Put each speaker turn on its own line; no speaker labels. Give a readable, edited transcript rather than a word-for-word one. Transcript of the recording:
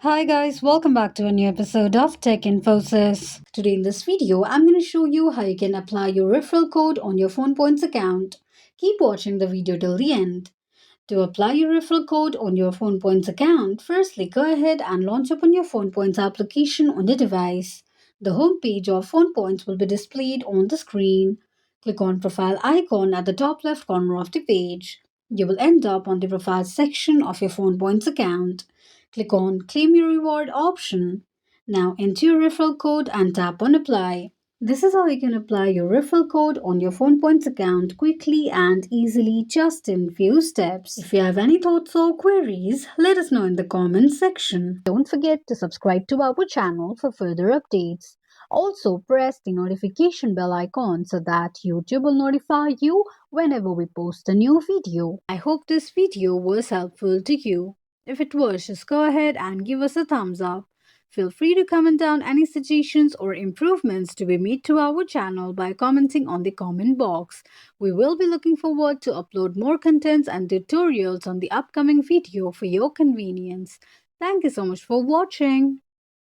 Hi guys, welcome back to a new episode of Tech Infosys. Today in this video, I'm going to show you how you can apply your referral code on your Fonepoints account. Keep watching the video till the end. To apply your referral code on your Fonepoints account, firstly go ahead and launch open your Fonepoints application on your device. The home page of Fonepoints will be displayed on the screen. Click on profile icon at the top left corner of the page. You will end up on the profile section of your Fonepoints account. Click on claim your reward option. Now enter your referral code and tap on apply. This is how you can apply your referral code on your Fonepoints account quickly and easily just in few steps. If you have any thoughts or queries, let us know in the comments section. Don't forget to subscribe to our channel for further updates. Also, press the notification bell icon so that YouTube will notify you whenever we post a new video. I hope this video was helpful to you. If it was, just go ahead and give us a thumbs up. Feel free to comment down any suggestions or improvements to be made to our channel by commenting on the comment box. We will be looking forward to upload more contents and tutorials on the upcoming video for your convenience. Thank you so much for watching.